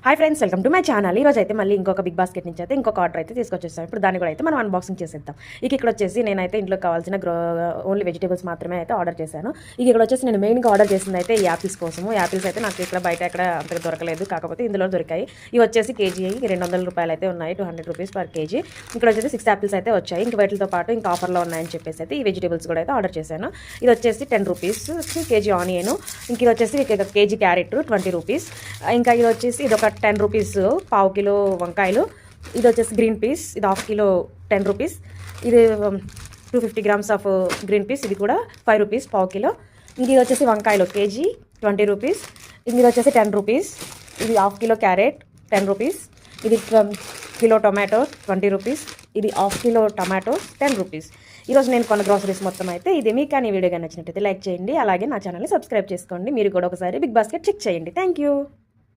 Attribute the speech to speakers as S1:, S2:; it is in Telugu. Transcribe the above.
S1: Hi friends, welcome to my channel. ఈరోజు అయితే మళ్ళీ ఇంకొక బిగ్ బాస్కెట్ నుంచి అయితే ఇంకొక ఆర్డర్ అయితే తీసుకొచ్చేస్తాం. ఇప్పుడు దాన్ని కూడా అయితే మనం అన్బాక్సింగ్ చేసేద్దాం. ఇక్కడ వచ్చేసి నేనైతే ఇంట్లో కావాల్సిన ఓన్లీ వెజిటేబుల్స్ మాత్రమే అయితే ఆర్డర్ చేశాను. ఇక్కడ వచ్చేసి నేను మెయిన్గా ఆర్డర్ చేసింది అయితే ఈ యాపిల్స్ కోసము. యాపిల్స్ అయితే నాకు ఇక్కడ బయట ఎక్కడ అంతగా దొరకలేదు, కాకపోతే ఇందులో దొరికాయి. ఇవి వచ్చేసి కేజీ 200 రూపాయలు అయితే ఉన్నాయి, 200 రూపీస్ పర్ కేజీ. ఇక్కడ వచ్చేసి 6 యాపిల్స్ అయితే వచ్చాయి. ఇంక వీటితో పాటు ఇంకా ఆఫర్లో ఉన్నాయని చెప్పేసి అయితే ఈ వెజిటేబుల్స్ కూడా అయితే ఆర్డర్ చేశాను. ఇది వచ్చేసి 10 రూపీస్ కేజీ ఆనియన్. ఇంక ఇది వచ్చేసి కేజీ క్యారెట్ 20 రూపీస్. ఇంకా ఇది వచ్చేసి ఇది ఒక 10 రూపీస్ పావు కిలో వంకాయలు. ఇది వచ్చేసి గ్రీన్ పీస్, ఇది హాఫ్ కిలో 10 రూపీస్. ఇది 250 గ్రామ్స్ ఆఫ్ గ్రీన్ పీస్, ఇది కూడా 5 రూపీస్ పావు కిలో. ఇది వచ్చేసి వంకాయలు కేజీ 20 రూపీస్. ఇది వచ్చేసి 10 రూపీస్. ఇది హాఫ్ కిలో క్యారెట్ 10 రూపీస్. ఇది కిలో టొమాటో 20 రూపీస్. ఇది హాఫ్ కిలో టమాటో 10 రూపీస్. ఈరోజు నేను కొన్న గ్రాసరీస్ మొత్తం అయితే ఇది. మీకు కానీ వీడియో నచ్చినట్టయితే లైక్ చేయండి, అలాగే నా ఛానల్ని సబ్స్క్రైబ్ చేసుకోండి. మీరు కూడా ఒకసారి బిగ్ బాస్కెట్ చెక్ చేయండి. Thank you.